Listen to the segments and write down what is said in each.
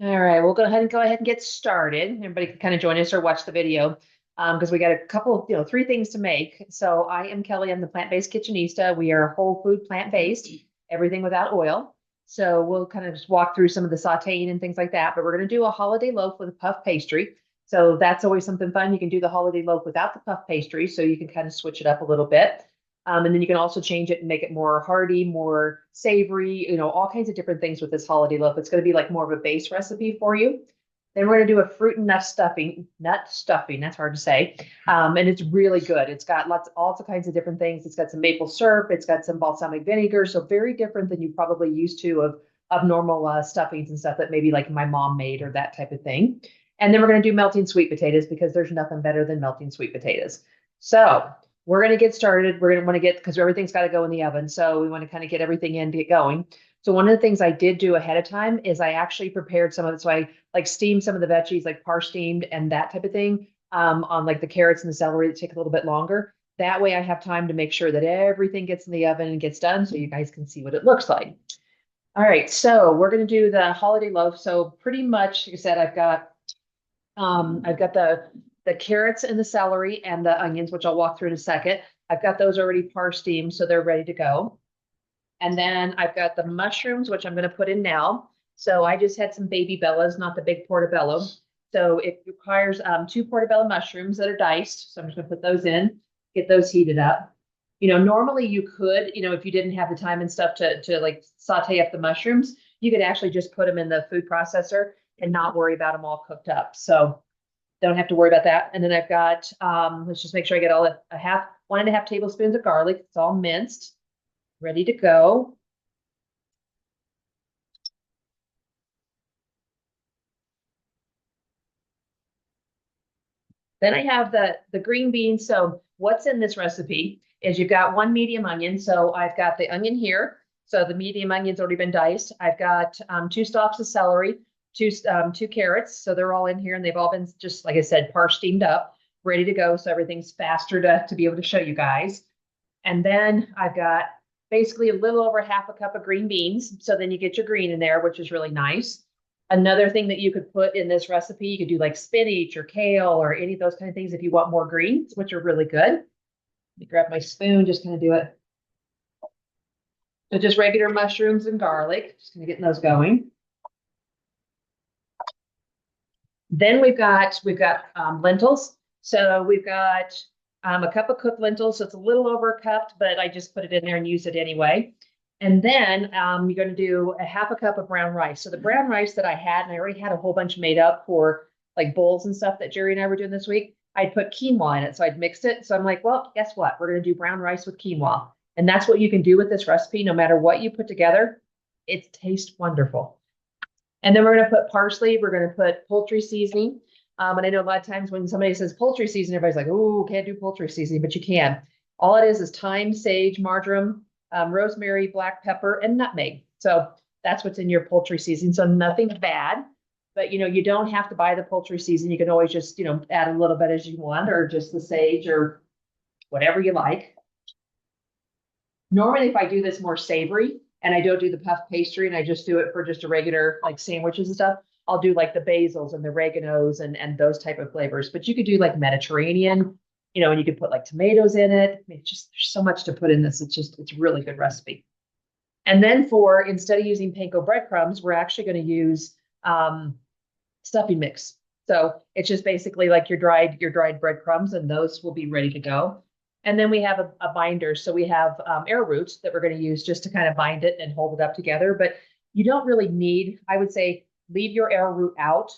All right, we'll go ahead and get started. Everybody can kind of join us or watch the video because we got a couple, three things to make. So I am Kelly. I'm the plant-based kitchenista. We are whole food plant-based, everything without oil. So we'll kind of just walk through some of the sauteing and things like that. But we're going to do a holiday loaf with a puff pastry. So that's always something fun. You can do the holiday loaf without the puff pastry, so you can kind of switch it up a little bit. And then you can also change it and make it more hearty, more savory, all kinds of different things with this holiday loaf. It's going to be like more of a base recipe for you. Then we're going to do a fruit and nut stuffing. That's hard to say. And it's really good. It's got all kinds of different things. It's got some maple syrup. It's got some balsamic vinegar. So very different than you probably used to of normal stuffings and stuff that maybe like my mom made or that type of thing. And then we're going to do melting sweet potatoes because there's nothing better than melting sweet potatoes. So we're going to get started. We're going to want to get, because everything's got to go in the oven. So we want to kind of get everything in to get going. So one of the things I did do ahead of time is I actually prepared some of it. So I like steamed some of the veggies, like par steamed and that type of thing, on like the carrots and the celery that take a little bit longer. That way I have time to make sure that everything gets in the oven and gets done so you guys can see what it looks like. All right, so we're going to do the holiday loaf. So pretty much, like I said, I've got the carrots and the celery and the onions, which I'll walk through in a second. I've got those already par steamed, so they're ready to go. And then I've got the mushrooms, which I'm going to put in now. So I just had some baby bellas, not the big portobello. So it requires two portobello mushrooms that are diced. So I'm just going to put those in, get those heated up. Normally you could, if you didn't have the time and stuff to like saute up the mushrooms, you could actually just put them in the food processor and not worry about them all cooked up. So don't have to worry about that. And then I've got, let's just make sure I get all a half, 1.5 tablespoons of garlic. It's all minced, ready to go. Then I have the green beans. So what's in this recipe is you've got one medium onion. So I've got the onion here. So the medium onion's already been diced. I've got two stalks of celery, two carrots. So they're all in here and they've all been, just like I said, par steamed up, ready to go. So everything's faster to be able to show you guys. And then I've got basically a little over half a cup of green beans. So then you get your green in there, which is really nice. Another thing that you could put in this recipe, you could do like spinach or kale or any of those kind of things if you want more greens, which are really good. Let me grab my spoon, just kind of do it. So just regular mushrooms and garlic, just kind of getting those going. Then we've got lentils. So we've got a cup of cooked lentils. So it's a little over a cup, but I just put it in there and use it anyway. And then you're going to do a half a cup of brown rice. So the brown rice that I had, and I already had a whole bunch made up for like bowls and stuff that Jerry and I were doing this week, I'd put quinoa in it. So I'd mixed it. So I'm like, well, guess what? We're going to do brown rice with quinoa. And that's what you can do with this recipe. No matter what you put together, it tastes wonderful. And then we're going to put parsley. We're going to put poultry seasoning. And I know a lot of times when somebody says poultry seasoning, everybody's like, oh, can't do poultry seasoning, but you can. All it is thyme, sage, marjoram, rosemary, black pepper, and nutmeg. So that's what's in your poultry seasoning. So nothing bad, but you don't have to buy the poultry seasoning. You can always just, add a little bit as you want, or just the sage or whatever you like. Normally, if I do this more savory and I don't do the puff pastry and I just do it for just a regular like sandwiches and stuff, I'll do like the basils and the oreganos and those type of flavors. But you could do like Mediterranean, and you could put like tomatoes in it. I mean, it's just there's so much to put in this. It's a really good recipe. And then for instead of using panko breadcrumbs, we're actually going to use stuffing mix. So it's just basically like your dried breadcrumbs, and those will be ready to go. And then we have a binder. So we have arrowroot that we're going to use just to kind of bind it and hold it up together. But you don't really need, I would say, leave your arrowroot out.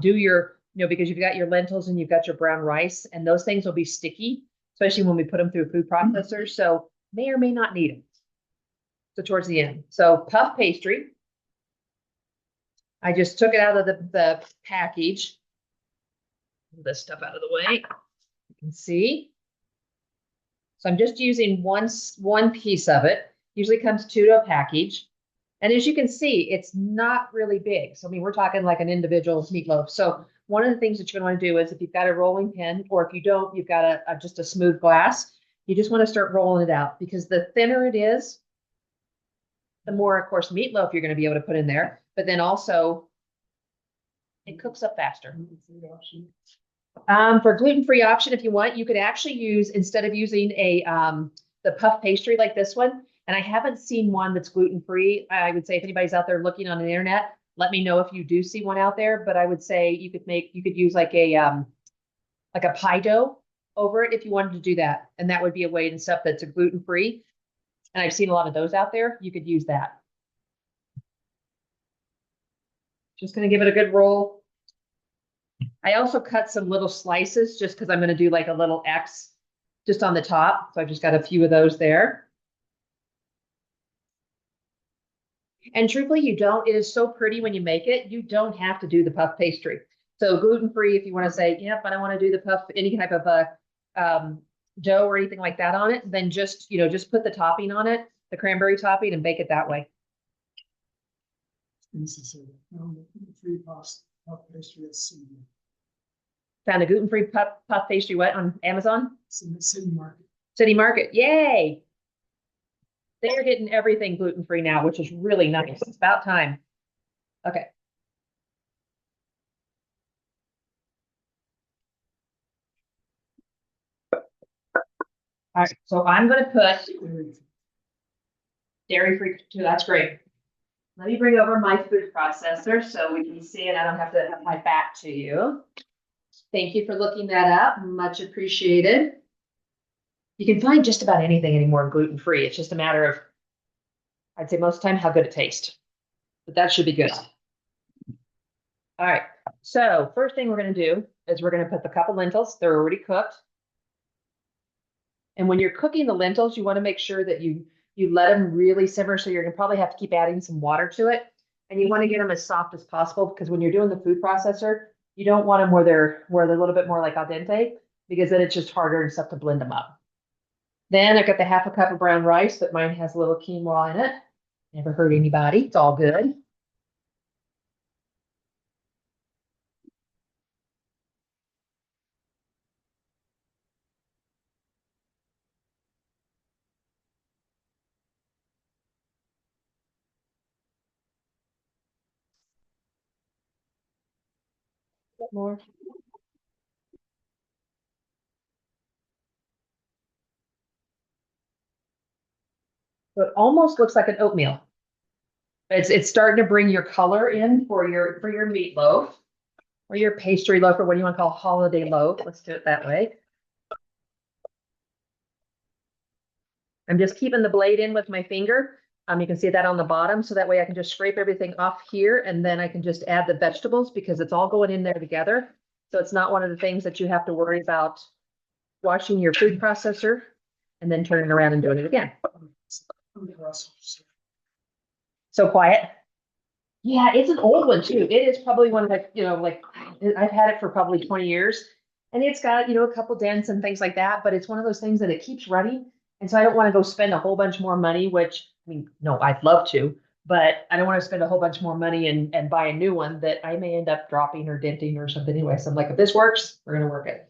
Do your, because you've got your lentils and you've got your brown rice, and those things will be sticky, especially when we put them through food processors. So may or may not need them. So towards the end. So puff pastry. I just took it out of the package. Move this stuff out of the way. You can see. So I'm just using one piece of it. Usually comes two to a package. And as you can see, it's not really big. So, I mean, we're talking like an individual meatloaf. So one of the things that you're going to want to do is if you've got a rolling pin, or if you don't, you've got just a smooth glass, you just want to start rolling it out, because the thinner it is, the more, of course, meatloaf you're going to be able to put in there. But then also It cooks up faster. Gluten-free option. For gluten-free option, if you want, you could actually use, instead of using the puff pastry like this one, and I haven't seen one that's gluten-free. I would say if anybody's out there looking on the internet, let me know if you do see one out there. But I would say you could use like a pie dough over it if you wanted to do that. And that would be a way and stuff that's a gluten-free. And I've seen a lot of those out there. You could use that. Just gonna give it a good roll. I also cut some little slices just because I'm going to do like a little X just on the top. So I've just got a few of those there. And truthfully, it is so pretty when you make it. You don't have to do the puff pastry. So gluten-free, if you want to say, yep, I don't want to do the puff, any type of dough or anything like that on it, then just put the topping on it, the cranberry topping, and bake it that way. This is a gluten-free puff pastry at City. Found a gluten-free puff pastry what on Amazon? City Market. City Market. Yay! They're getting everything gluten-free now, which is really nice. It's about time. Okay. All right, so I'm going to put dairy-free too. That's great. Let me bring over my food processor so we can see it. I don't have to have my back to you. Thank you for looking that up. Much appreciated. You can find just about anything anymore gluten-free. It's just a matter of, I'd say most of the time, how good it tastes. But that should be good. All right. So first thing we're going to do is we're going to put the couple lentils. They're already cooked. And when you're cooking the lentils, you want to make sure that you let them really simmer. So you're going to probably have to keep adding some water to it. And you want to get them as soft as possible because when you're doing the food processor, you don't want them where they're a little bit more like al dente because then it's just harder and stuff to blend them up. Then I've got the half a cup of brown rice, but mine has a little quinoa in it. Never hurt anybody. It's all good. A bit more. So it almost looks like an oatmeal. It's starting to bring your color in for your meatloaf or your pastry loaf or what do you want to call holiday loaf. Let's do it that way. I'm just keeping the blade in with my finger. You can see that on the bottom. So that way I can just scrape everything off here and then I can just add the vegetables because it's all going in there together. So it's not one of the things that you have to worry about washing your food processor and then turning around and doing it again. So quiet. Yeah, it's an old one too. It is probably one of like I've had it for probably 20 years and it's got, a couple dents and things like that, but it's one of those things that it keeps running. And so I don't want to go spend a whole bunch more money, which I mean, no, I'd love to, but I don't want to spend a whole bunch more money and buy a new one that I may end up dropping or denting or something anyway. So I'm like, if this works, we're going to work it.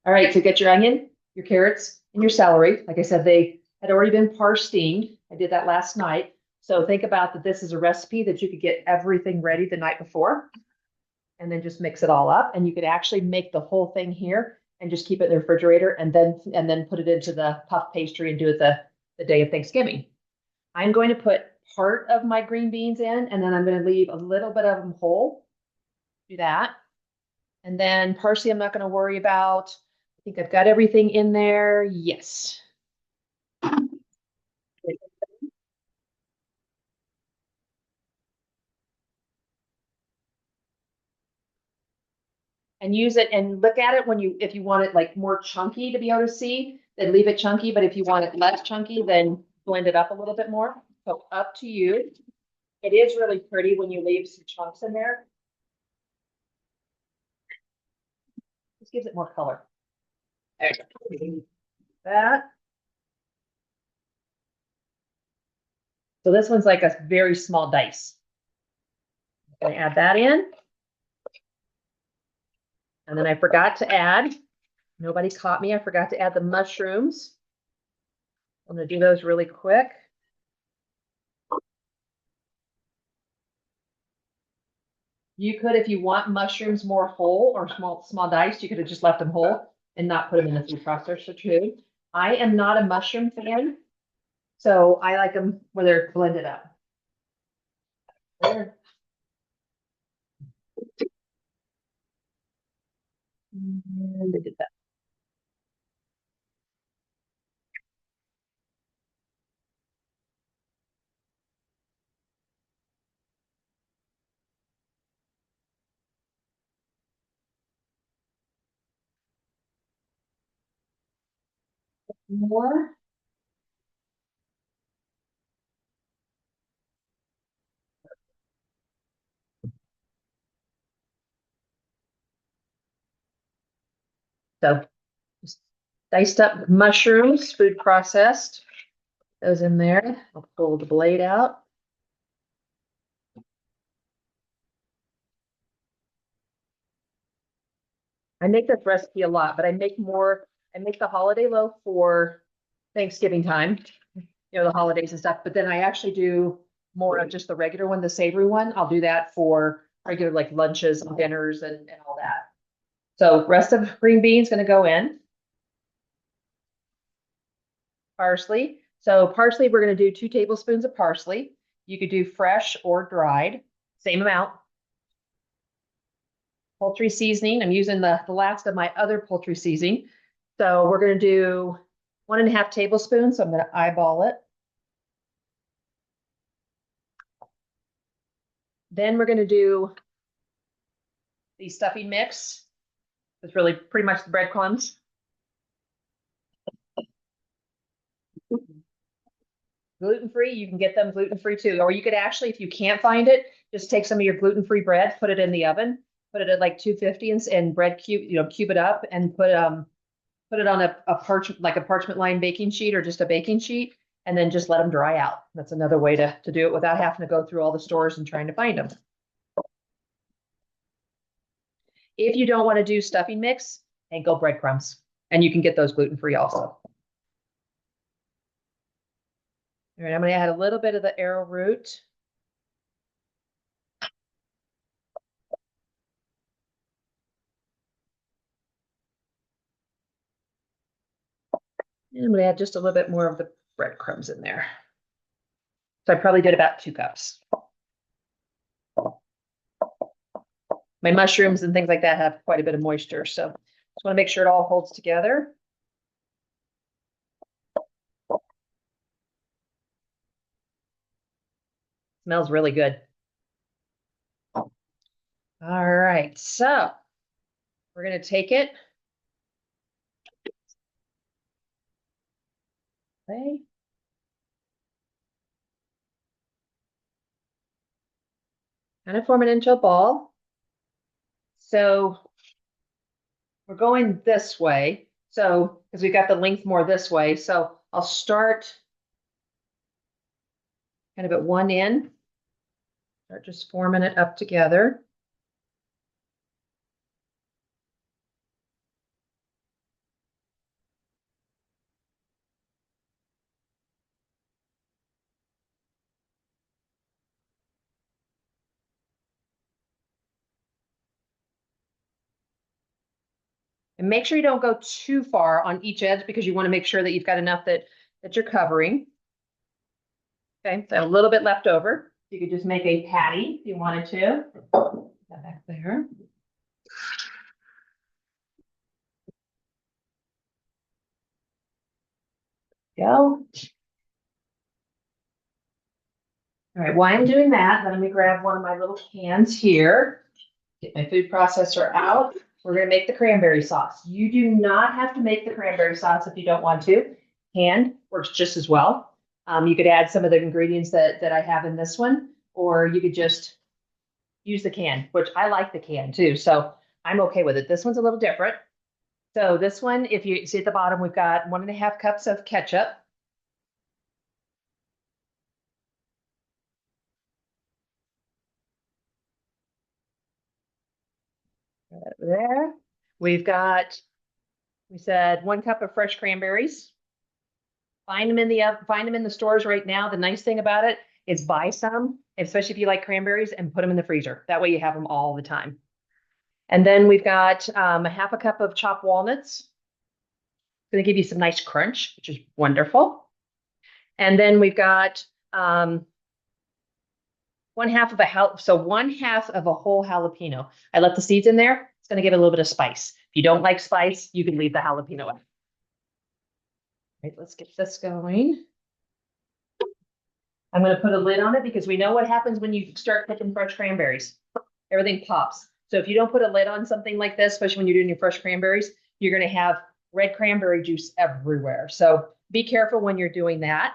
All right, so get your onion, your carrots, and your celery. Like I said, they had already been parsley steamed. I did that last night. So think about that this is a recipe that you could get everything ready the night before and then just mix it all up. And you could actually make the whole thing here and just keep it in the refrigerator and then put it into the puff pastry and do it the day of Thanksgiving. I'm going to put part of my green beans in and then I'm going to leave a little bit of them whole. Do that. And then parsley, I'm not going to worry about. I think I've got everything in there. Yes. And use it and look at it if you want it like more chunky to be able to see, then leave it chunky. But if you want it less chunky, then blend it up a little bit more. So up to you. It is really pretty when you leave some chunks in there. This gives it more color. That. So this one's like a very small dice. I'm gonna add that in. And then I forgot to add, nobody caught me, I forgot to add the mushrooms. I'm gonna do those really quick. You could, if you want mushrooms more whole or small diced, you could have just left them whole and not put them in the food processor too. I am not a mushroom fan, so I like them where they're blended up. There. And I did that. More. So just diced up mushrooms, food processed. Those in there. I'll pull the blade out. I make this recipe a lot, but I make more. I make the holiday loaf for Thanksgiving time, the holidays and stuff. But then I actually do more of just the regular one, the savory one. I'll do that for regular like lunches and dinners and all that. So rest of green beans going to go in. Parsley. So parsley, we're going to do 2 tablespoons of parsley. You could do fresh or dried, same amount. Poultry seasoning. I'm using the last of my other poultry seasoning. So we're going to do 1.5 tablespoons. So I'm going to eyeball it. Then we're going to do the stuffing mix. It's really pretty much the breadcrumbs. Gluten-free, you can get them gluten-free too. Or you could actually, if you can't find it, just take some of your gluten-free bread, put it in the oven, put it at like 250 and bread cube it up and put it on a parchment lined baking sheet or just a baking sheet, and then just let them dry out. That's another way to do it without having to go through all the stores and trying to find them. If you don't want to do stuffing mix, and go breadcrumbs, and you can get those gluten-free also. All right, I'm going to add a little bit of the arrowroot. And I'm going to add just a little bit more of the breadcrumbs in there. So I probably did about 2 cups. My mushrooms and things like that have quite a bit of moisture, so just want to make sure it all holds together. Smells really good. All right, so we're going to take it. Okay. Kind of form it into a ball. So we're going this way. So, because we've got the length more this way. So I'll start kind of at one end. Start just forming it up together. And make sure you don't go too far on each edge because you want to make sure that you've got enough that you're covering. Okay, so a little bit left over. You could just make a patty if you wanted to. Put that back there. Go. All right, while I'm doing that, let me grab one of my little cans here. Get my food processor out. We're going to make the cranberry sauce. You do not have to make the cranberry sauce if you don't want to. Canned works just as well. You could add some of the ingredients that I have in this one, or you could just use the can, which I like the can too. So I'm okay with it. This one's a little different. So this one, if you see at the bottom, we've got 1.5 cups of ketchup. There. We've got, we said 1 cup of fresh cranberries. Find them in the stores right now. The nice thing about it is buy some, especially if you like cranberries, and put them in the freezer. That way you have them all the time. And then we've got a half a cup of chopped walnuts. Going to give you some nice crunch, which is wonderful. And then we've got one half of a whole jalapeno. I left the seeds in there. It's going to give it a little bit of spice. If you don't like spice, you can leave the jalapeno in. Right, let's get this going. I'm going to put a lid on it because we know what happens when you start cooking fresh cranberries. Everything pops. So if you don't put a lid on something like this, especially when you're doing your fresh cranberries, you're going to have red cranberry juice everywhere. So be careful when you're doing that.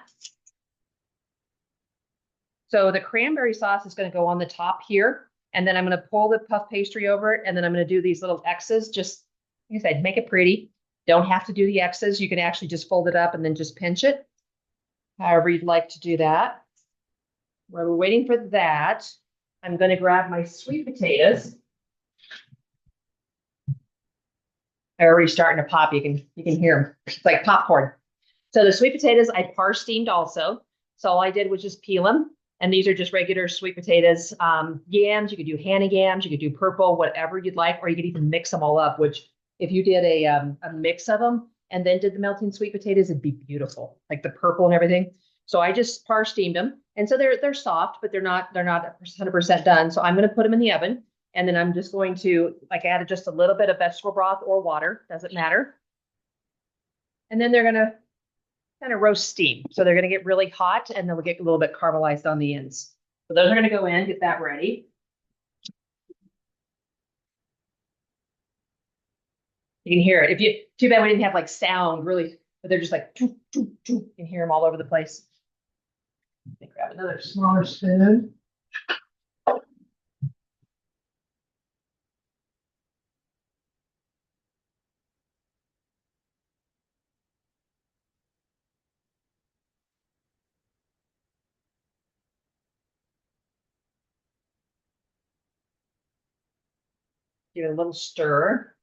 So the cranberry sauce is going to go on the top here. And then I'm going to pull the puff pastry over it. And then I'm going to do these little X's. Just, like I said, make it pretty. Don't have to do the X's. You can actually just fold it up and then just pinch it. However you'd like to do that. While we're waiting for that, I'm going to grab my sweet potatoes. They're already starting to pop. You can hear them. It's like popcorn. So the sweet potatoes I par steamed also. So all I did was just peel them. And these are just regular sweet potatoes. Yams, you could do Hannah yams, you could do purple, whatever you'd like, or you could even mix them all up, which if you did a mix of them and then did the melting sweet potatoes, it'd be beautiful, like the purple and everything. So I just par steamed them. And so they're soft, but they're not 100% done. So I'm going to put them in the oven. And then I'm just going to add just a little bit of vegetable broth or water, doesn't matter. And then they're going to kind of roast steam. So they're going to get really hot and then we'll get a little bit caramelized on the ends. So those are going to go in, get that ready. You can hear it. Too bad we didn't have like sound really, but they're just like, choo, choo, choo. You can hear them all over the place. Let me grab another smaller spoon. Give it a little stir.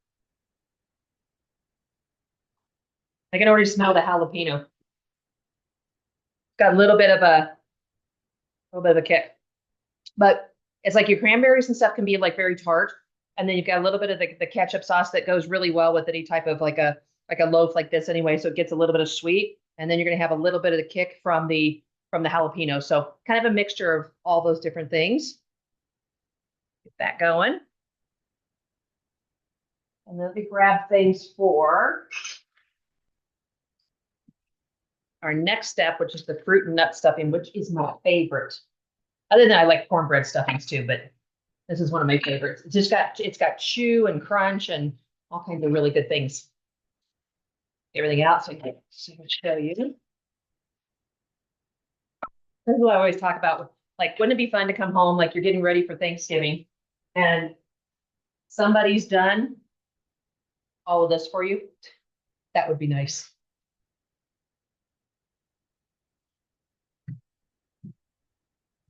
I can already smell the jalapeno. Got a little bit of a kick, but it's like your cranberries and stuff can be like very tart, and then you've got a little bit of the ketchup sauce that goes really well with any type of like a loaf like this anyway. So it gets a little bit of sweet, and then you're gonna have a little bit of the kick from the jalapeno. So kind of a mixture of all those different things. Get that going. And then we grab things for our next step, which is the fruit and nut stuffing, which is my favorite. Other than I like cornbread stuffings too, but this is one of my favorites. It's got chew and crunch and all kinds of really good things. Everything out so I can show you. This is what I always talk about. Like, wouldn't it be fun to come home, like you're getting ready for Thanksgiving and somebody's done all of this for you? That would be nice.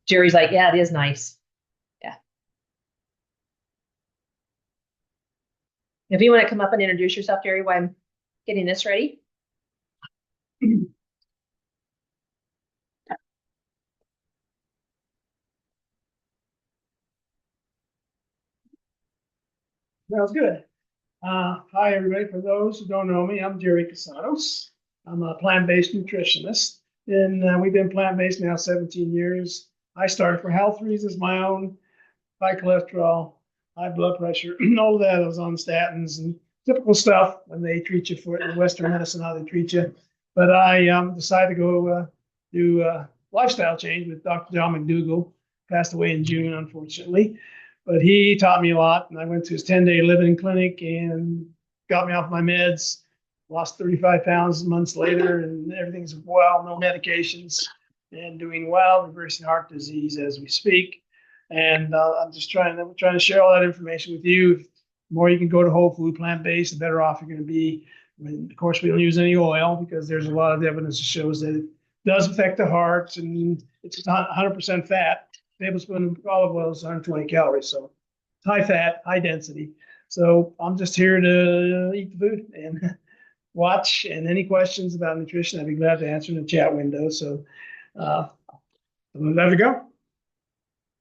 Jerry's like, yeah, it is nice. Yeah. If you want to come up and introduce yourself, Jerry, while I'm getting this ready. Sounds good. Hi, everybody. For those who don't know me, I'm Jerry Casados. I'm a plant-based nutritionist, and we've been plant-based now 17 years. I started for health reasons, my own, high cholesterol, high blood pressure, all of that. I was on statins and typical stuff when they treat you for Western medicine, how they treat you. But I decided to go do lifestyle change with Dr. John McDougall. Passed away in June, unfortunately. But he taught me a lot, and I went to his 10-day living clinic and got me off my meds. Lost 35 pounds months later, and everything's well, no medications, and doing well, reversing heart disease as we speak. And I'm just trying to share all that information with you. The more you can go to whole food, plant-based, the better off you're going to be. I mean, of course, we don't use any oil because there's a lot of evidence that shows that it does affect the heart, and it's not 100% fat. Tablespoon of olive oil is 120 calories, so it's high fat, high density. So I'm just here to eat the food and watch. And any questions about nutrition, I'd be glad to answer in the chat window. So Let it go.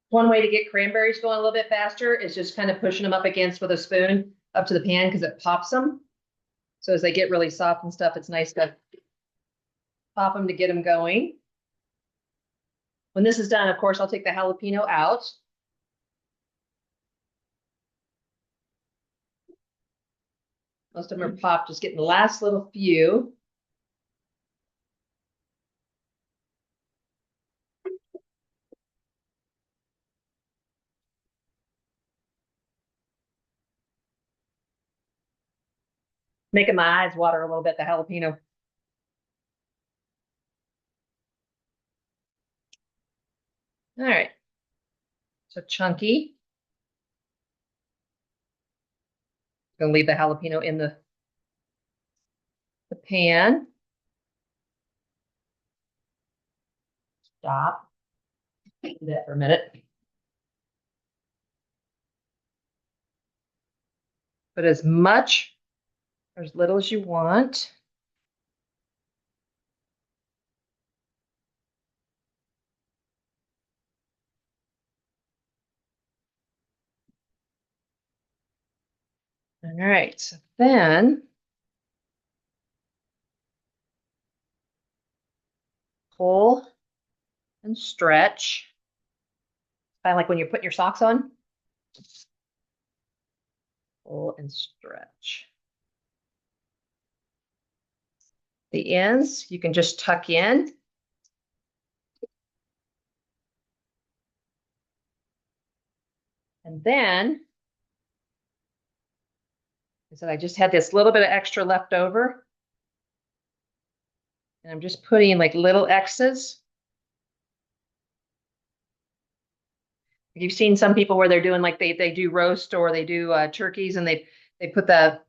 One way to get cranberries going a little bit faster is just kind of pushing them up against with a spoon up to the pan because it pops them. So as they get really soft and stuff, it's nice to pop them to get them going. When this is done, of course, I'll take the jalapeno out. Most of them are popped, just getting the last little few. Making my eyes water a little bit, the jalapeno. All right. So chunky. Gonna leave the jalapeno in the pan. Stop. Do that for a minute. Put as much or as little as you want. All right, so then pull and stretch. Kind of like when you're putting your socks on. Pull and stretch. The ends, you can just tuck in. And then, I said I just had this little bit of extra left over. And I'm just putting like little X's. You've seen some people where they're doing like they do roast or they do turkeys and they put the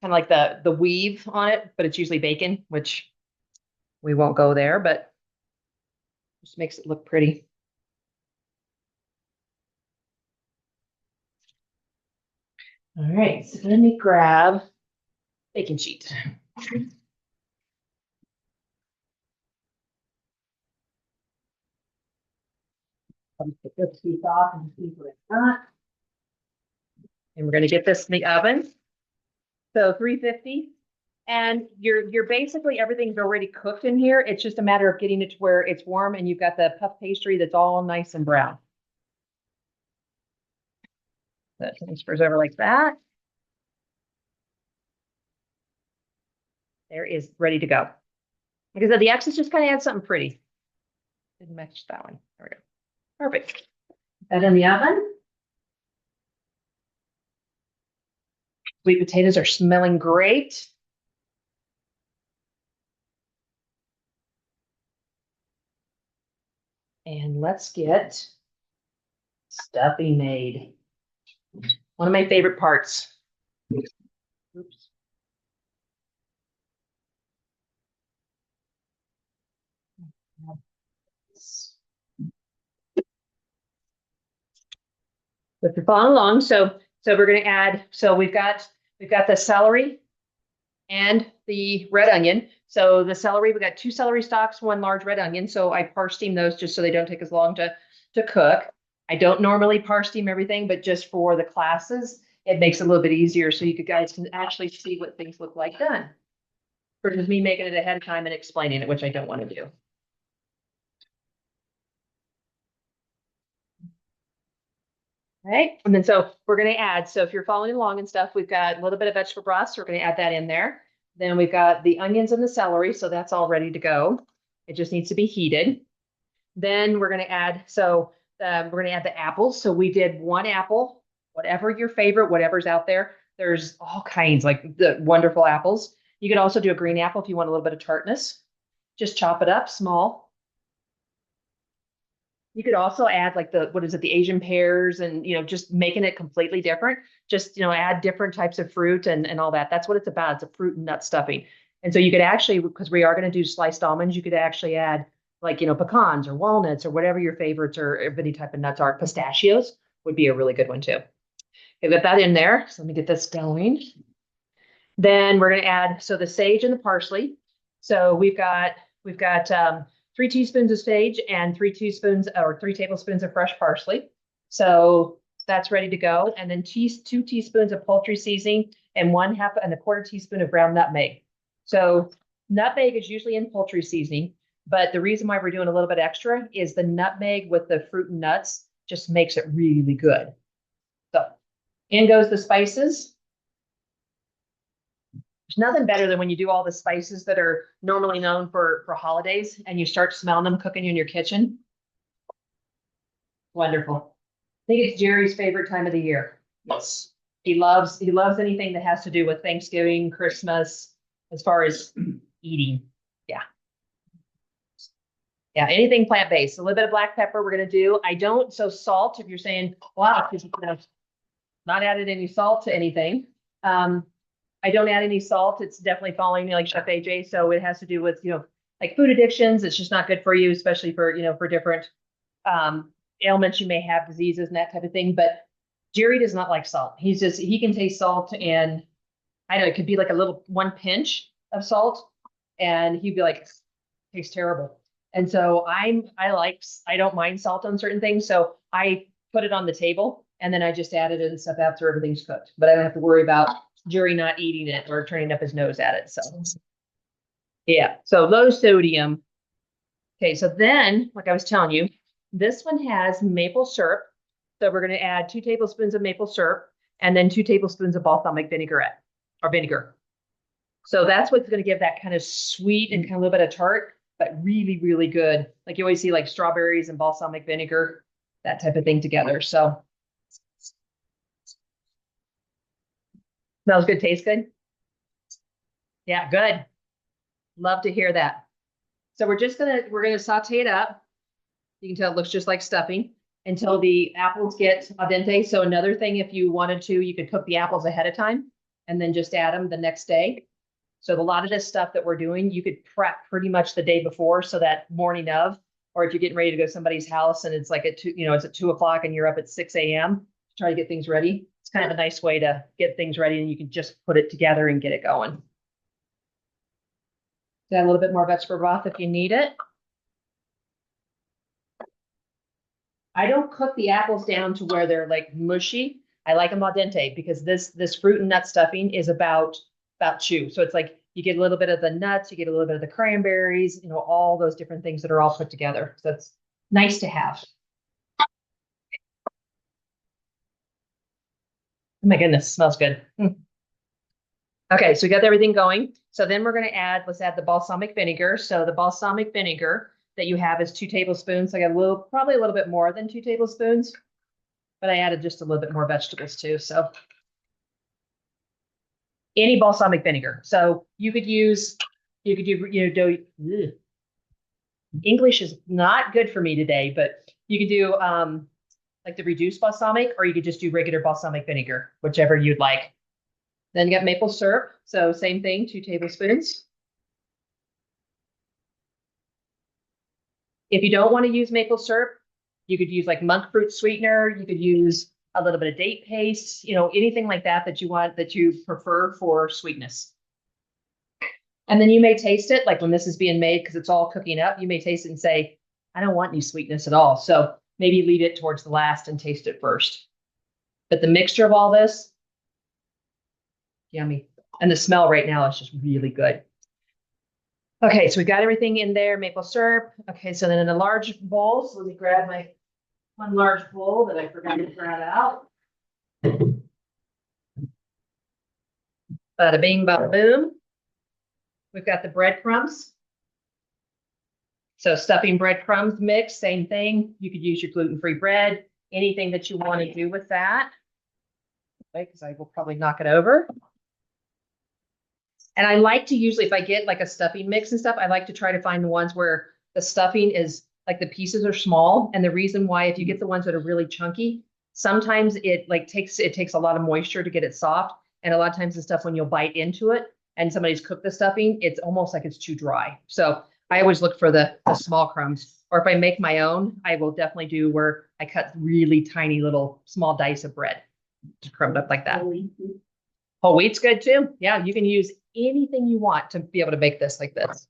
kind of like the weave on it, but it's usually bacon, which we won't go there, but just makes it look pretty. All right, so let me grab baking sheet. Take this piece off and see what it's got. And we're going to get this in the oven. So 350. And you're basically everything's already cooked in here. It's just a matter of getting it to where it's warm and you've got the puff pastry that's all nice and brown. That transfers over like that. There is ready to go. Like I said, the X's just kind of add something pretty. Didn't match that one. There we go. Perfect. That in the oven. Sweet potatoes are smelling great. And let's get stuffing made. One of my favorite parts. Oops. If you're following along, so we're going to add. So we've got the celery and the red onion. So the celery, we got 2 celery stalks, 1 large red onion. So I par steam those just so they don't take as long to cook. I don't normally par steam everything, but just for the classes, it makes it a little bit easier so you guys can actually see what things look like done. Versus me making it ahead of time and explaining it, which I don't want to do. Right. And then so we're going to add, so if you're following along and stuff, we've got a little bit of vegetable broth. So we're going to add that in there. Then we've got the onions and the celery. So that's all ready to go. It just needs to be heated. Then we're going to add, we're going to add the apples. So we did 1 apple, whatever your favorite, whatever's out there. There's all kinds, like the wonderful apples. You could also do a green apple if you want a little bit of tartness. Just chop it up small. You could also add like what is it, the Asian pears and, just making it completely different. Just, add different types of fruit and all that. That's what it's about. It's a fruit and nut stuffing. And so you could actually, because we are going to do sliced almonds, you could actually add like, pecans or walnuts or whatever your favorites or any type of nuts are. Pistachios would be a really good one too. Okay, get that in there. So let me get this going. Then we're going to add, so the sage and the parsley. So we've got 3 3 teaspoons of sage and 3 teaspoons or 3 tablespoons of fresh parsley. So that's ready to go. And then 2 teaspoons of poultry seasoning and 1/2 teaspoon of ground nutmeg. So nutmeg is usually in poultry seasoning, but the reason why we're doing a little bit extra is the nutmeg with the fruit and nuts just makes it really good. So in goes the spices. There's nothing better than when you do all the spices that are normally known for holidays and you start smelling them cooking in your kitchen. Wonderful. I think it's Jerry's favorite time of the year. Yes. He loves anything that has to do with Thanksgiving, Christmas, as far as eating. Yeah. Yeah, anything plant-based. A little bit of black pepper we're gonna do. So salt, if you're saying, wow, because not added any salt to anything. I don't add any salt. It's definitely following me like Chef AJ. So it has to do with, like food addictions. It's just not good for you, especially for, for different ailments you may have, diseases and that type of thing. But Jerry does not like salt. He can taste salt, and I know it could be like a little 1 pinch of salt and he'd be like, tastes terrible. And so I don't mind salt on certain things. So I put it on the table and then I just add it and stuff after everything's cooked, but I don't have to worry about Jerry not eating it or turning up his nose at it. So yeah, so low sodium. Okay, so then, like I was telling you, this one has maple syrup. So we're going to add 2 tablespoons of maple syrup and then 2 tablespoons of balsamic vinaigrette or vinegar. So that's what's going to give that kind of sweet and kind of a little bit of tart, but really, really good. Like you always see like strawberries and balsamic vinegar, that type of thing together. So smells good, tastes good. Yeah, good. Love to hear that. So we're gonna saute it up. You can tell it looks just like stuffing until the apples get al dente. So another thing, if you wanted to, you could cook the apples ahead of time and then just add them the next day. So a lot of this stuff that we're doing, you could prep pretty much the day before. So that morning of, or if you're getting ready to go to somebody's house and it's like at 2, it's at 2 o'clock and you're up at 6 a.m. try to get things ready. It's kind of a nice way to get things ready and you can just put it together and get it going. Add a little bit more vegetable broth if you need it. I don't cook the apples down to where they're like mushy. I like them al dente because this fruit and nut stuffing is about chew. So it's like you get a little bit of the nuts, you get a little bit of the cranberries, all those different things that are all put together. So it's nice to have. Oh my goodness, smells good. Okay, so we got everything going. So then we're going to let's add the balsamic vinegar. So the balsamic vinegar that you have is 2 tablespoons. I got probably a little bit more than 2 tablespoons, but I added just a little bit more vegetables too. So any balsamic vinegar. So you could do, English is not good for me today, but you could do like the reduced balsamic, or you could just do regular balsamic vinegar, whichever you'd like. Then you got maple syrup. So same thing, 2 tablespoons. If you don't want to use maple syrup, you could use like monk fruit sweetener. You could use a little bit of date paste, anything like that you prefer for sweetness. And then you may taste it, like when this is being made, because it's all cooking up, you may taste it and say, I don't want any sweetness at all. So maybe leave it towards the last and taste it first. But the mixture of all this, yummy. And the smell right now is just really good. Okay, so we got everything in there, maple syrup. Okay, so then in a large bowl, so let me grab my one large bowl that I forgot to grab out. Bada bing, bada boom. We've got the breadcrumbs. So stuffing breadcrumbs mix, same thing. You could use your gluten-free bread, anything that you want to do with that. Okay, because I will probably knock it over. And I like to usually, if I get like a stuffing mix and stuff, I like to try to find the ones where the stuffing is like the pieces are small. And the reason why, if you get the ones that are really chunky, sometimes it takes a lot of moisture to get it soft. And a lot of times the stuff, when you'll bite into it and somebody's cooked the stuffing, it's almost like it's too dry. So I always look for the small crumbs. Or if I make my own, I will definitely do where I cut really tiny little small dice of bread to crumb it up like that. Whole wheat's good too. Yeah, you can use anything you want to be able to make this like this.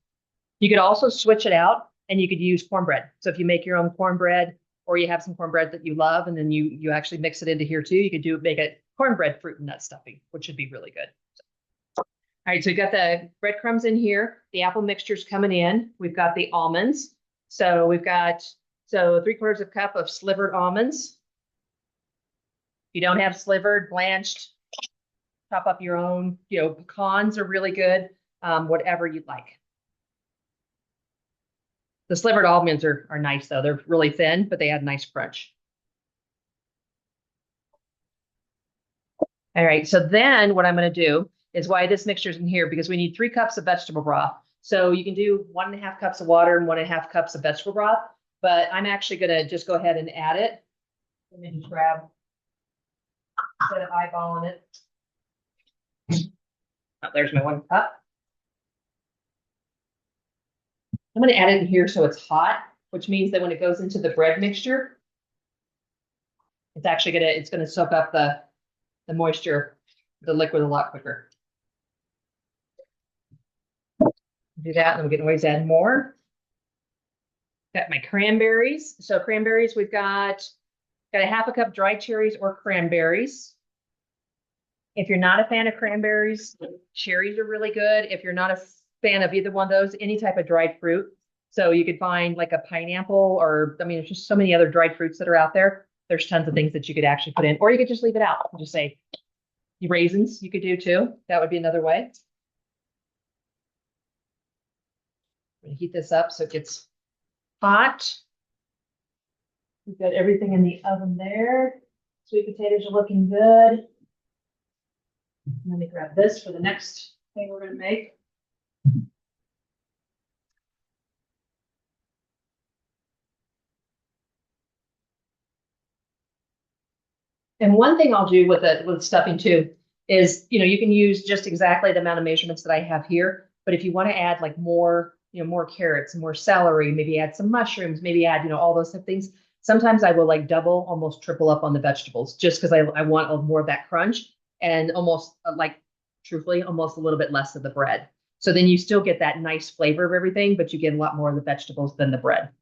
You could also switch it out and you could use cornbread. So if you make your own cornbread, or you have some cornbread that you love, and then you actually mix it into here too, you could make it cornbread fruit and nut stuffing, which would be really good. All right, so we've got the breadcrumbs in here. The apple mixture's coming in. We've got the almonds. So we've got 3/4 cup of slivered almonds. If you don't have slivered, blanched, chop up your own. Pecans are really good. Whatever you'd like. The slivered almonds are nice though. They're really thin, but they add a nice crunch. All right, so then what I'm going to do is why this mixture is in here, because we need 3 cups of vegetable broth. So you can do 1.5 cups of water and 1.5 cups of vegetable broth, but I'm actually going to just go ahead and add it. Let me just grab, instead of eyeballing it. Oh, there's my 1 cup. I'm going to add it in here so it's hot, which means that when it goes into the bread mixture, it's actually going to soak up the moisture, the liquid a lot quicker. Do that, and we can always add more. Got my cranberries. So cranberries, we've got 1/2 cup dried cherries or cranberries. If you're not a fan of cranberries, cherries are really good. If you're not a fan of either one of those, any type of dried fruit. So you could find like a pineapple, or I mean, there's just so many other dried fruits that are out there. There's tons of things that you could actually put in, or you could just leave it out and just say raisins. You could do too. That would be another way. I'm gonna heat this up so it gets hot. We've got everything in the oven there. Sweet potatoes are looking good. Let me grab this for the next thing we're going to make. And one thing I'll do with stuffing too is, you can use just exactly the amount of measurements that I have here. But if you want to add like more, more carrots, more celery, maybe add some mushrooms, maybe add, all those things. Sometimes I will like double, almost triple up on the vegetables, just because I want more of that crunch, and almost like truthfully, almost a little bit less of the bread. So then you still get that nice flavor of everything, but you get a lot more of the vegetables than the bread.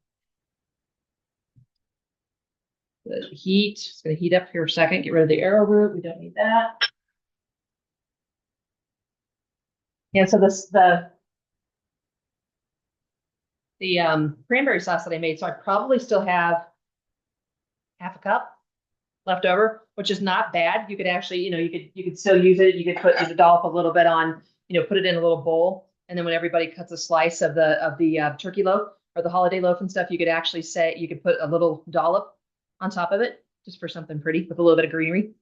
The heat, it's going to heat up here a second. Get rid of the arrowroot. We don't need that. And so the cranberry sauce that I made, so I probably still have 1/2 cup left over, which is not bad. You could actually, you could still use it. You could dollop a little bit on, put it in a little bowl, and then when everybody cuts a slice of the turkey loaf or the holiday loaf and stuff, you could actually you could put a little dollop on top of it, just for something pretty with a little bit of greenery.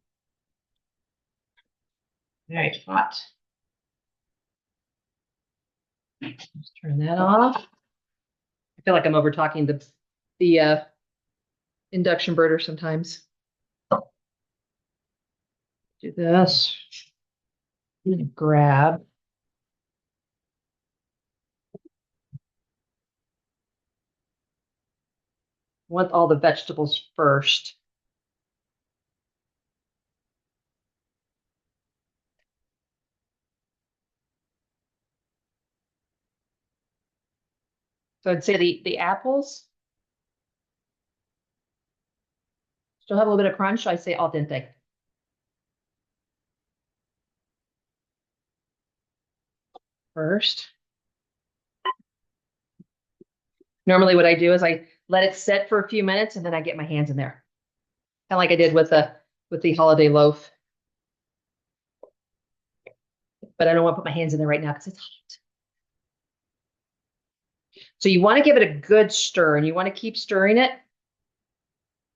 All right, hot. Just turn that off. I feel like I'm over talking the induction burner sometimes. Do this. I'm gonna grab. I want all the vegetables first. So I'd say the apples still have a little bit of crunch. So I say al dente. First. Normally what I do is I let it sit for a few minutes and then I get my hands in there. Kind of like I did with the holiday loaf. But I don't want to put my hands in there right now because it's hot. So you want to give it a good stir, and you want to keep stirring it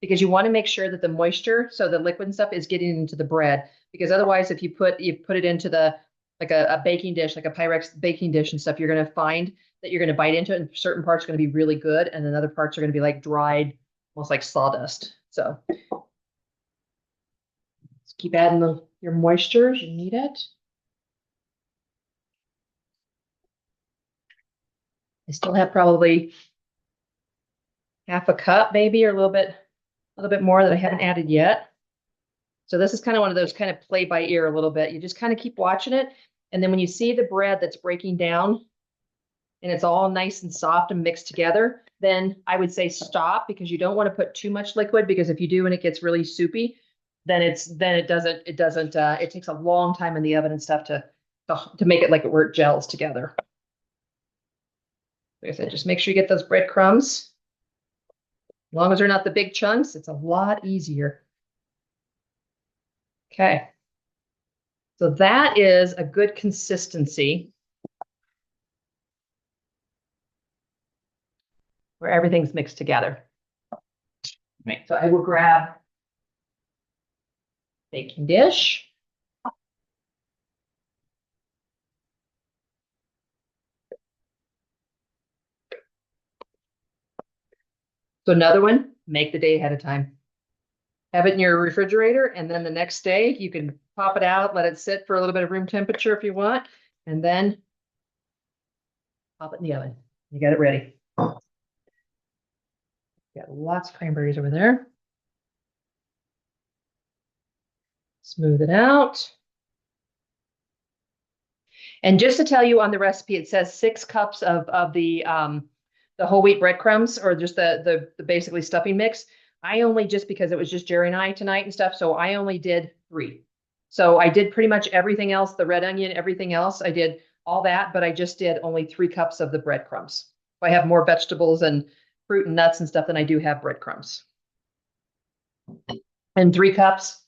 because you want to make sure that the moisture, so the liquid and stuff, is getting into the bread. Because otherwise, if you put it into like a baking dish, like a Pyrex baking dish and stuff, you're going to find that you're going to bite into it, and certain parts are going to be really good, and then other parts are going to be like dried, almost like sawdust. So just keep adding your moisture as you need it. I still have probably 1/2 cup, maybe, or a little bit more that I haven't added yet. So this is kind of one of those kind of play by ear a little bit. You just kind of keep watching it. And then when you see the bread that's breaking down, and it's all nice and soft and mixed together, then I would say stop, because you don't want to put too much liquid, because if you do and it gets really soupy, then it takes a long time in the oven and stuff to make it like where it gels together. Like I said, just make sure you get those breadcrumbs. As long as they're not the big chunks, it's a lot easier. Okay. So that is a good consistency where everything's mixed together. Right. So I will grab baking dish. So another one, make the day ahead of time. Have it in your refrigerator, and then the next day you can pop it out, let it sit for a little bit of room temperature if you want, and then pop it in the oven. You got it ready. Got lots of cranberries over there. Smooth it out. And just to tell you on the recipe, it says 6 cups of the whole wheat breadcrumbs, or just the basically stuffing mix. I only, just because it was just Jerry and I tonight and stuff, so I only did 3. So I did pretty much everything else, the red onion, everything else. I did all that, but I just did only 3 cups of the breadcrumbs. I have more vegetables and fruit and nuts and stuff than I do have breadcrumbs. And 3 cups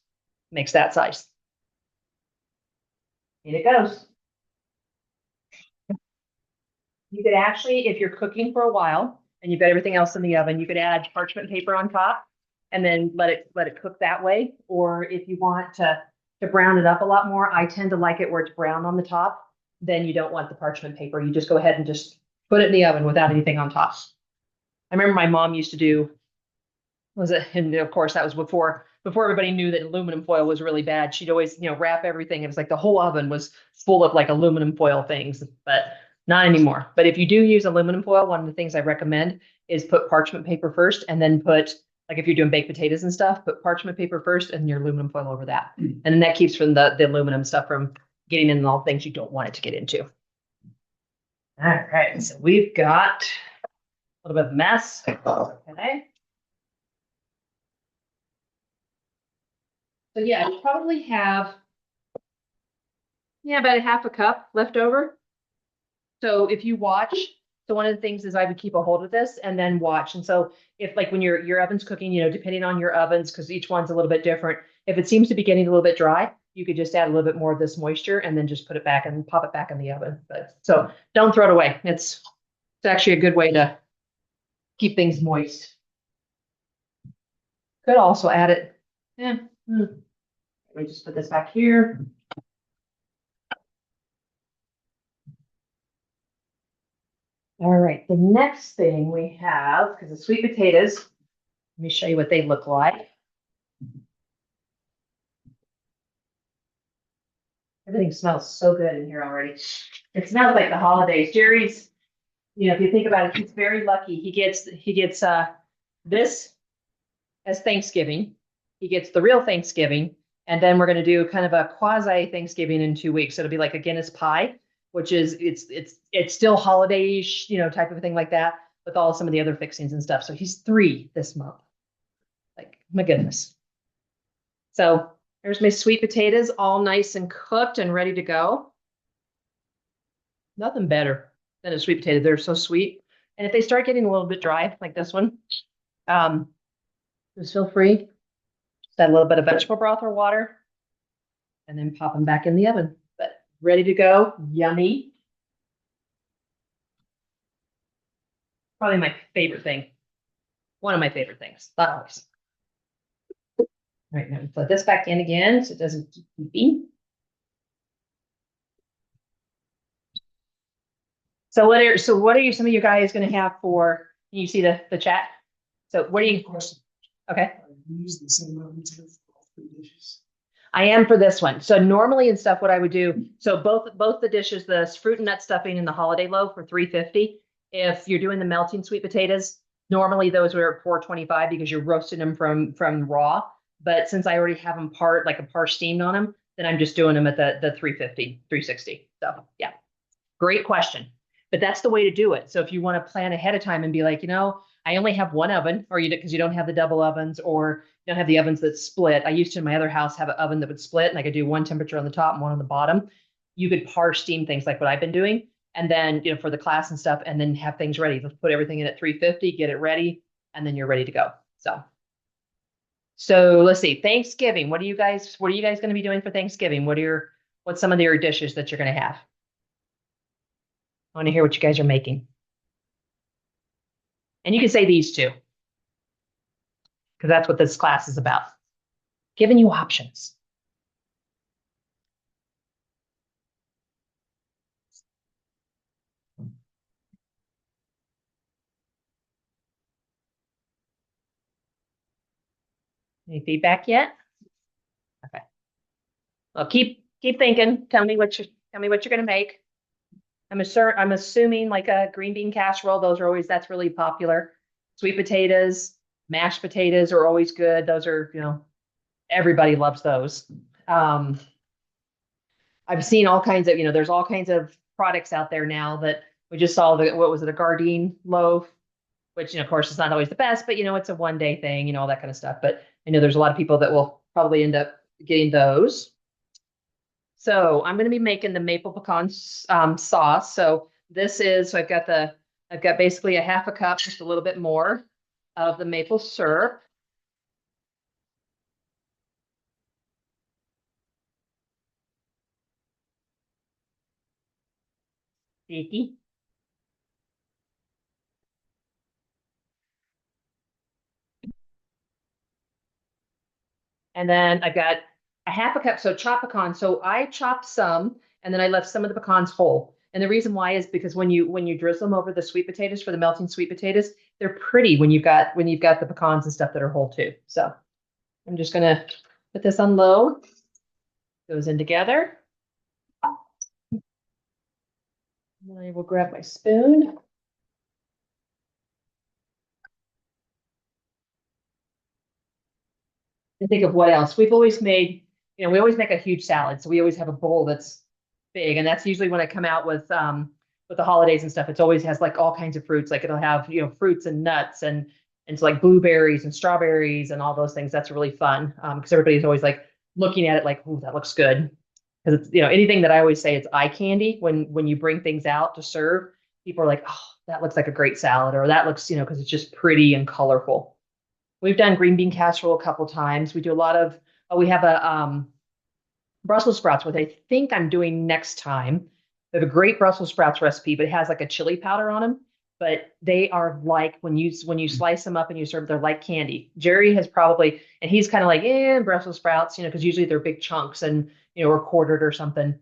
makes that size. In it goes. You could actually, if you're cooking for a while and you've got everything else in the oven, you could add parchment paper on top and then let it cook that way. Or if you want to brown it up a lot more, I tend to like it where it's brown on the top. Then you don't want the parchment paper. You just go ahead and just put it in the oven without anything on top. I remember my mom used to do, and of course that was before everybody knew that aluminum foil was really bad. She'd always, wrap everything. It was like the whole oven was full of like aluminum foil things, but not anymore. But if you do use aluminum foil, one of the things I recommend is put parchment paper first, and then put, like if you're doing baked potatoes and stuff, put parchment paper first and your aluminum foil over that. And then that keeps from the aluminum stuff from getting in all things you don't want it to get into. All right, so we've got a little bit of mess. Okay. So yeah, I probably have, about a half a cup left over. So if you watch, so one of the things is I would keep a hold of this and then watch. And so if like when your oven's cooking, depending on your ovens, because each one's a little bit different, if it seems to be getting a little bit dry, you could just add a little bit more of this moisture and then just put it back and pop it back in the oven. But so don't throw it away. It's actually a good way to keep things moist. Could also add it. Let me just put this back here. All right, the next thing we have, because the sweet potatoes, let me show you what they look like. Everything smells so good in here already. It smells like the holidays. Jerry's, if you think about it, he's very lucky. He gets this as Thanksgiving. He gets the real Thanksgiving, and then we're going to do kind of a quasi Thanksgiving in 2 weeks. It'll be like a Guinness pie, which is it's still holiday-ish, type of thing like that, with all some of the other fixings and stuff. So he's 3 this month. Like, my goodness. So there's my sweet potatoes, all nice and cooked and ready to go. Nothing better than a sweet potato. They're so sweet. And if they start getting a little bit dry, like this one, just feel free. Just add a little bit of vegetable broth or water, and then pop them back in the oven. But ready to go, yummy. Probably my favorite thing. One of my favorite things, not always. All right, now put this back in again so it doesn't keep beeping. So what are some of you guys going to have for? Can you see the chat? So what are you? Okay. Use the same ovens for all 3 dishes. I am for this one. So normally and stuff, what I would do, so both the dishes, the fruit and nut stuffing and the holiday loaf for $3.50. If you're doing the melting sweet potatoes, normally those are at $4.25 because you're roasting them from raw. But since I already have them par steamed on them, then I'm just doing them at the $3.50, $3.60. So yeah, great question. but that's the way to do it. So if you want to plan ahead of time and be like, I only have one oven, or because you don't have the double ovens, or you don't have the ovens that split. I used to in my other house have an oven that would split, and I could do one temperature on the top and one on the bottom. You could par steam things like what I've been doing, and then for the class and stuff, and then have things ready. Let's put everything in at 350, get it ready, and then you're ready to go. So let's see. Thanksgiving. What are you guys going to be doing for Thanksgiving? What's some of your dishes that you're going to have? I want to hear what you guys are making. And you can say these two, because that's what this class is about. Giving you options. Any feedback yet? Okay. Well, keep thinking. Tell me what you're going to make. I'm assuming like a green bean casserole. That's really popular. Sweet potatoes, mashed potatoes are always good. Those are, everybody loves those. Um, I've seen all kinds of, there's all kinds of products out there now that we just saw what was it, a Gardein loaf, which, of course, is not always the best, but, it's a one-day thing, all that kind of stuff. But I know there's a lot of people that will probably end up getting those. So I'm going to be making the maple pecan sauce. So I've got basically a half a cup, just a little bit more of the maple syrup. Sticky. And then I've got a half a cup, so chopped pecan. So I chopped some, and then I left some of the pecans whole. And the reason why is because when you drizzle them over the sweet potatoes for the melting sweet potatoes, they're pretty when you've got the pecans and stuff that are whole too. So I'm just gonna put this on low. Goes in together. And I will grab my spoon. And think of what else. We always make a huge salad. So we always have a bowl that's big. And that's usually when I come out with the holidays and stuff. It always has like all kinds of fruits. Like it'll have, fruits and nuts and so like blueberries and strawberries and all those things. That's really fun. Because everybody's always like looking at it like, oh, that looks good. Because it's, anything that I always say it's eye candy when you bring things out to serve, people are like, oh, that looks like a great salad, or that looks, because it's just pretty and colorful. We've done green bean casserole a couple times. We do a lot of, we have a Brussels sprouts, what I think I'm doing next time. We have a great Brussels sprouts recipe, but it has like a chili powder on them. But they are like when you slice them up and you serve, they're like candy. Jerry has probably, and he's kind of like, Brussels sprouts, because usually they're big chunks and or quartered or something.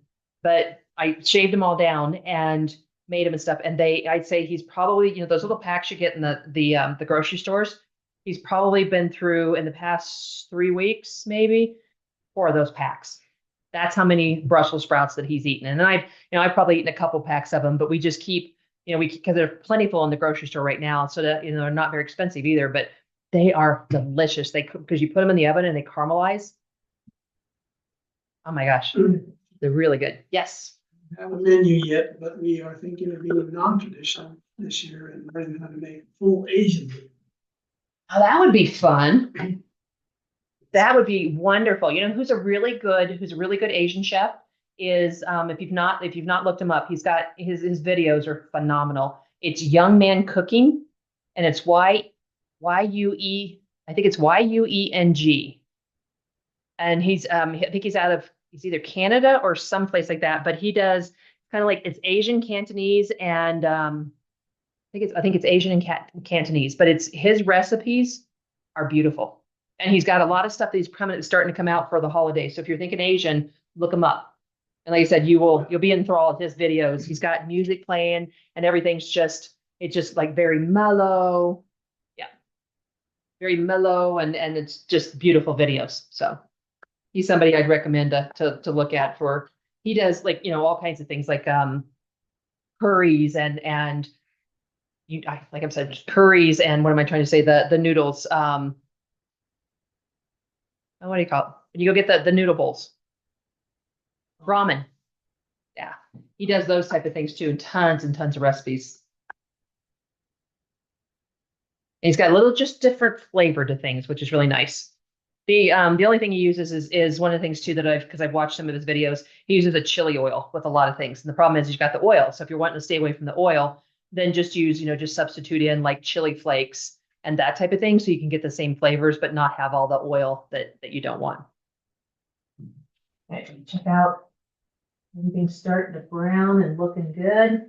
But I shaved them all down and made them and stuff. And I'd say he's probably, those little packs you get in the grocery stores. He's probably been through in the past 3 weeks, maybe 4 of those packs. That's how many Brussels sprouts that he's eaten. And I've probably eaten a couple packs of them, but we just keep, because they're plentiful in the grocery store right now. So that, they're not very expensive either, but they are delicious. Because you put them in the oven and they caramelize. Oh my gosh, they're really good. Yes. Have a menu yet, but we are thinking of being non-traditional this year and learning how to make full Asian food. Oh, that would be fun. That would be wonderful. Who's a really good Asian chef is if you've not looked him up, he's got his videos are phenomenal. It's Young Man Cooking, and it's I think it's YUENG. And I think he's either Canada or someplace like that, but he does kind of like it's Asian Cantonese and I think it's Asian and Cantonese, but it's his recipes are beautiful. And he's got a lot of stuff that he's starting to come out for the holidays. So if you're thinking Asian, look him up. And like I said, you'll be enthralled with his videos. He's got music playing and it's just like very mellow. Yeah. Very mellow and it's just beautiful videos. So he's somebody I'd recommend to look at he does like, all kinds of things like curries and like I said, curries and what am I trying to say? The noodles. What do you call it? When you go get the noodle bowls. Ramen. Yeah. he does those type of things too, and tons of recipes. And he's got a little just different flavor to things, which is really nice. The only thing he uses is one of the things too that I've watched some of his videos. He uses a chili oil with a lot of things, and the problem is you've got the oil. So if you're wanting to stay away from the oil, then just use just substitute in like chili flakes and that type of thing, so you can get the same flavors but not have all the oil that you don't want. Okay, check out everything's starting to brown and looking good.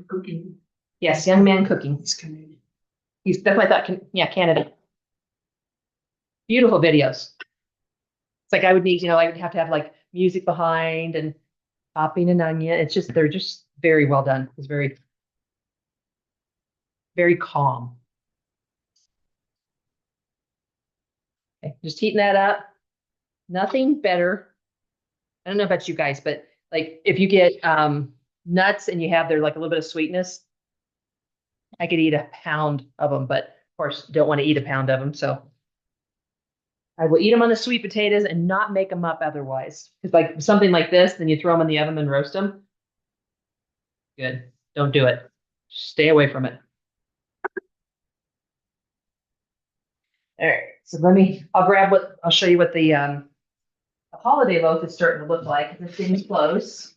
Cooking. Yes, young man cooking. He's Canadian. He's definitely thought, yeah, Canada. Beautiful videos. It's like I would need, I would have to have like music behind and chopping an onion. They're just very well done. It's very, very calm. Okay, just heating that up. Nothing better. I don't know about you guys, but like if you get nuts and you have there like a little bit of sweetness, I could eat a pound of them, but of course don't want to eat a pound of them. So I will eat them on the sweet potatoes and not make them up otherwise. Because like something like this, then you throw them in the oven and roast them. Good. Don't do it. Stay away from it. All right. So I'll show you what the holiday loaf is starting to look like. This thing's close.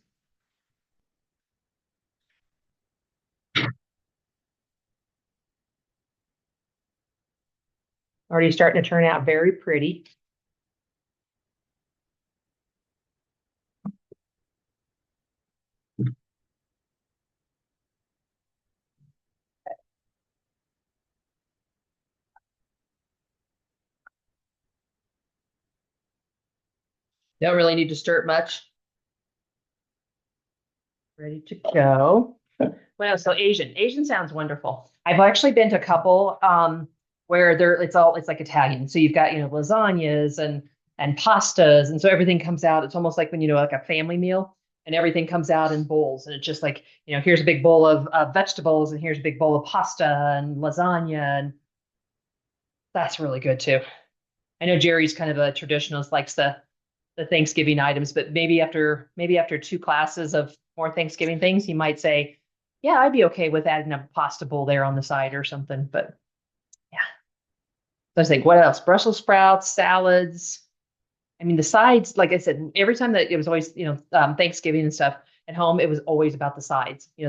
Already starting to turn out very pretty. Don't really need to stir it much. Ready to go. Well, so Asian sounds wonderful. I've actually been to a couple where it's like Italian. So you've got, lasagnas and pastas. And so everything comes out. It's almost like when like a family meal and everything comes out in bowls. And it's just like, here's a big bowl of vegetables and here's a big bowl of pasta and lasagna. And that's really good too. I know Jerry's kind of a traditionalist, likes the Thanksgiving items, but maybe after two classes of more Thanksgiving things, he might say, yeah, I'd be okay with adding a pasta bowl there on the side or something. But yeah, so I think what else? Brussels sprouts, salads. I mean, the sides, like I said, every time that it was always, Thanksgiving and stuff at home, it was always about the sides. One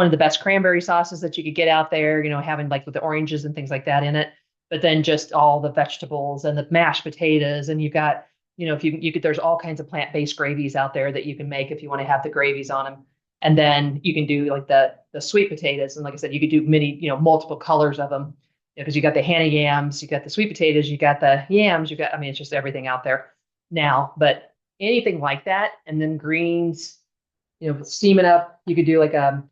of the best cranberry sauces that you could get out there, having like with the oranges and things like that in it. But then just all the vegetables and the mashed potatoes, and you've got, if you could, there's all kinds of plant-based gravies out there that you can make if you want to have the gravies on them. And then you can do like the sweet potatoes, and like I said, you could do many, multiple colors of them because you got the Hannah yams, you got the sweet potatoes, you got the yams, I mean, it's just everything out there now. But anything like that, and then greens, steam it up. You could do like a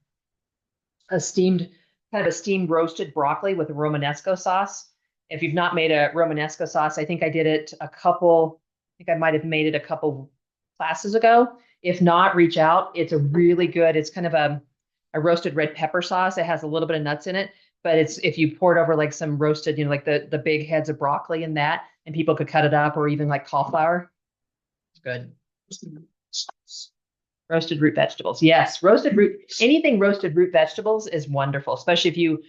steamed, kind of a steamed roasted broccoli with a Romanesco sauce. If you've not made a Romanesco sauce, I think I did it I think I might have made it a couple classes ago. If not, reach out. It's a really good, it's kind of a roasted red pepper sauce. It has a little bit of nuts in it, but it's if you pour it over like some roasted, like the big heads of broccoli and that, and people could cut it up or even like cauliflower. It's good. Roasted root vegetables. Yes, anything roasted root vegetables is wonderful, especially if you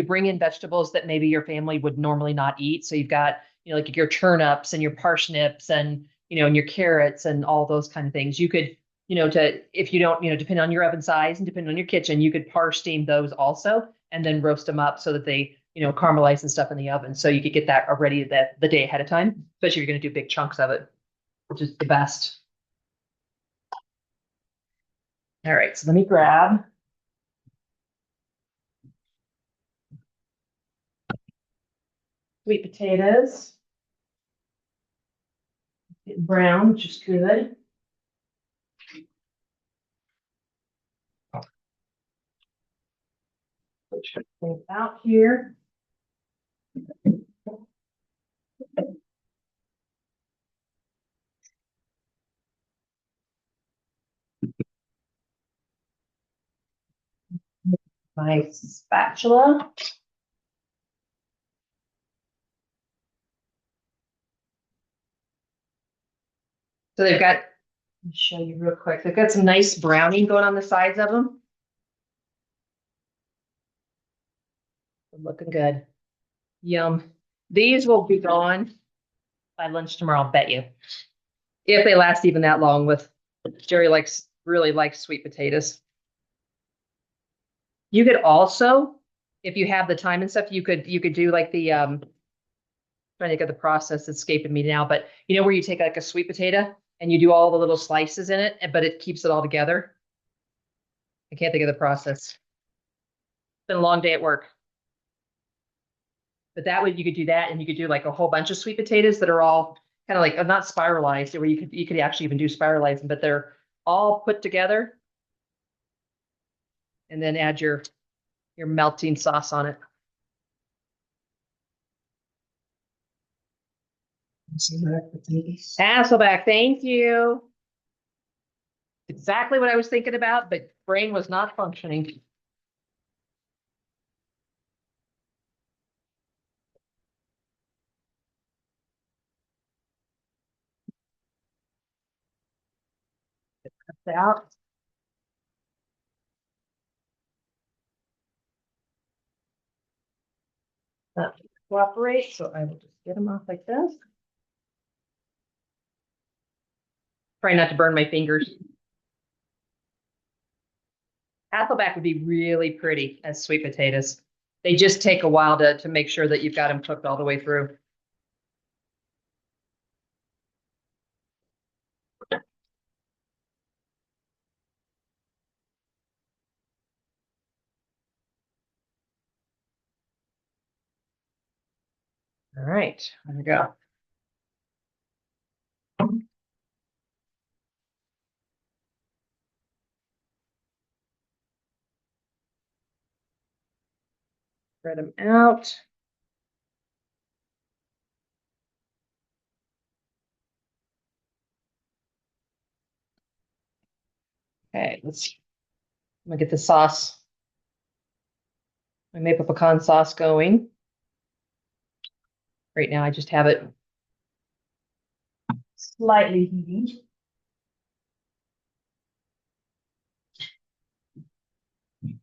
bring in vegetables that maybe your family would normally not eat. So you've got, like your turnips and your parsnips and your carrots and all those kind of things. You could, if you don't, depending on your oven size and depending on your kitchen, you could par steam those also and then roast them up so that they, caramelize and stuff in the oven. So you could get that already the day ahead of time, especially if you're going to do big chunks of it, which is the best. All right, so let me grab sweet potatoes. Getting brown, which is good. Put things out here. My spatula. So they've got Let me show you real quick. They've got some nice browning going on the sides of them. They're looking good. Yum. These will be gone by lunch tomorrow, I'll bet you. If they last even that long with Jerry really likes sweet potatoes. You could also, if you have the time and stuff, you could do like the trying to get the process escaping me now, but you know where you take like a sweet potato and you do all the little slices in it, but it keeps it all together. I can't think of the process. It's been a long day at work. But that way you could do that and you could do like a whole bunch of sweet potatoes that are all kind of like not spiralized, where you could actually even do spiralizing, but they're all put together and then add your melting sauce on it. Hasselback, thank you. Exactly what I was thinking about, but brain was not functioning. Out. Cooperate, so I will just get them off like this. Try not to burn my fingers. Hasselback would be really pretty as sweet potatoes. They just take a while to make sure that you've got them cooked all the way through. All right, there we go. Spread them out. Okay, I'm gonna get the sauce, my maple pecan sauce going. Right now, I just have it slightly heating.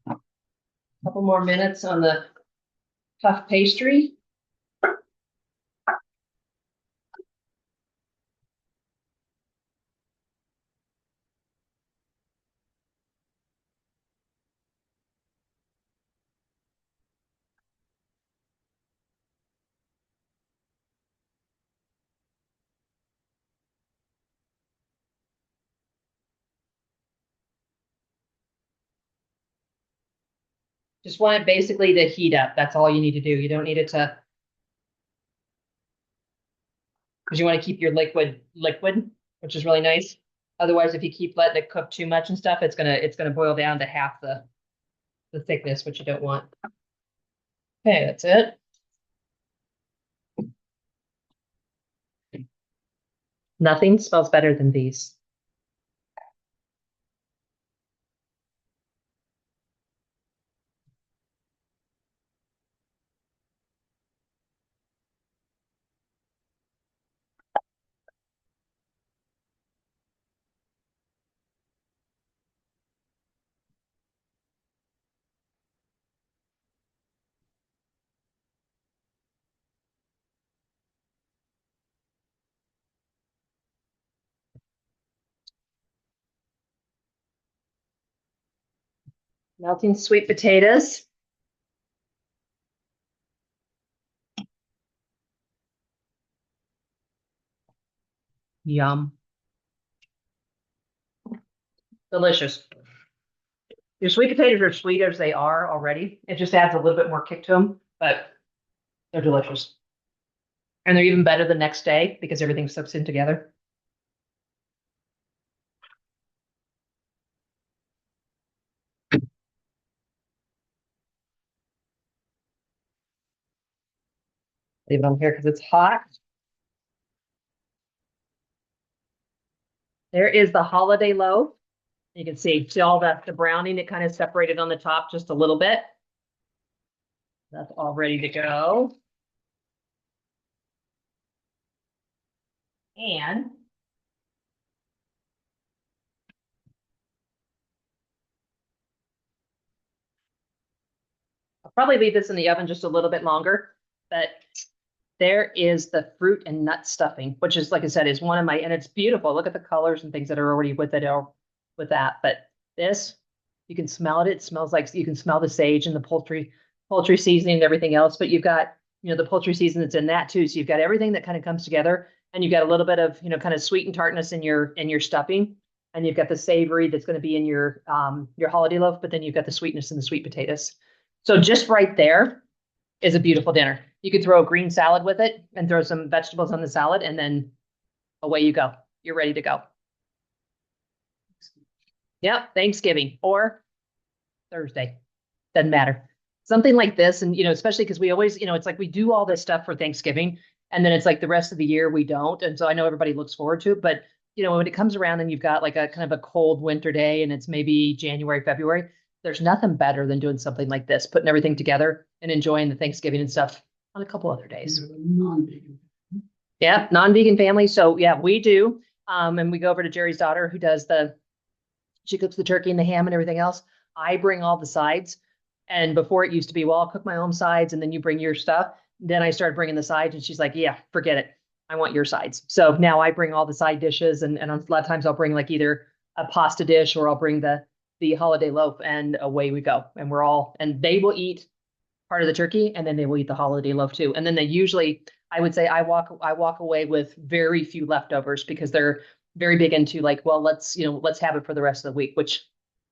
A couple more minutes on the puff pastry. Just want it basically to heat up. That's all you need to do. You don't need it to, because you want to keep your liquid, which is really nice. Otherwise, if you keep letting it cook too much and stuff, it's gonna boil down to half the thickness, which you don't want. Okay, that's it. Nothing smells better than these. Melting sweet potatoes. Yum. Delicious. Your sweet potatoes are sweet as they are already. It just adds a little bit more kick to them, but they're delicious. And they're even better the next day because everything soaks in together. Leave it on here because it's hot. There is the holiday loaf. You can see all the browning, it kind of separated on the top just a little bit. That's all ready to go. And probably leave this in the oven just a little bit longer, but there is the fruit and nut stuffing, which is, like I said, is one of my, and it's beautiful. Look at the colors and things that are already with it or with that. But this, you can smell it. It smells like you can smell the sage and the poultry seasoning and everything else. But you've got, the poultry season that's in that too. So you've got everything that kind of comes together, and you've got a little bit of, kind of sweet and tartness in your stuffing. And you've got the savory that's going to be in your holiday loaf, but then you've got the sweetness in the sweet potatoes. So just right there is a beautiful dinner. You could throw a green salad with it and throw some vegetables on the salad, and then away you go. You're ready to go. Yep, Thanksgiving or Thursday. Doesn't matter. Something like this. And, especially because we always, it's like we do all this stuff for Thanksgiving, and then it's like the rest of the year we don't. And so I know everybody looks forward to it, but, when it comes around and you've got like a kind of a cold winter day and it's maybe January, February, there's nothing better than doing something like this, putting everything together and enjoying the Thanksgiving and stuff on a couple other days. Non-vegan. Yeah, non-vegan family. So yeah, we do. And we go over to Jerry's daughter who does she cooks the turkey and the ham and everything else. I bring all the sides. And before it used to be, well, I'll cook my own sides and then you bring your stuff. Then I started bringing the sides and she's like, yeah, forget it. I want your sides. So now I bring all the side dishes, and a lot of times I'll bring like either a pasta dish or I'll bring the holiday loaf, and away we go. And they will eat part of the turkey, and then they will eat the holiday loaf too. And then they usually, I would say I walk away with very few leftovers because they're very big into like, well, let's have it for the rest of the week, which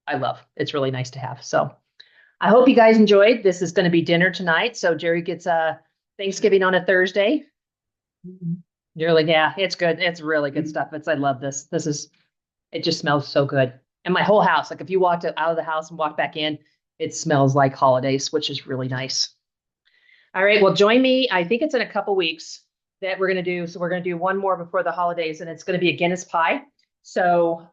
I love. It's really nice to have. So I hope you guys enjoyed. This is going to be dinner tonight. So Jerry gets Thanksgiving on a Thursday. You're like, yeah, it's good. It's really good stuff. I love this. It just smells so good. And my whole house, like if you walked out of the house and walked back in, it smells like holidays, which is really nice. All right. Well, join me. I think it's in a couple weeks that we're going to do. So we're going to do one more before the holidays, and it's going to be a Guinness pie. So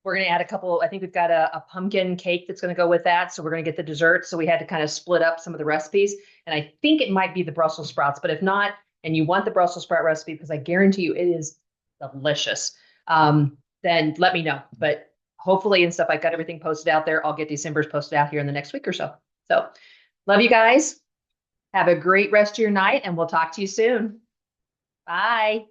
we're going to add a couple. I think we've got a pumpkin cake that's going to go with that. So we're going to get the dessert. So we had to kind of split up some of the recipes. And I think it might be the Brussels sprouts, but if not, and you want the Brussels sprout recipe, because I guarantee you it is delicious, then let me know. But hopefully and stuff, I've got everything posted out there. I'll get December's posted out here in the next week or so. So love you guys. Have a great rest of your night, and we'll talk to you soon. Bye.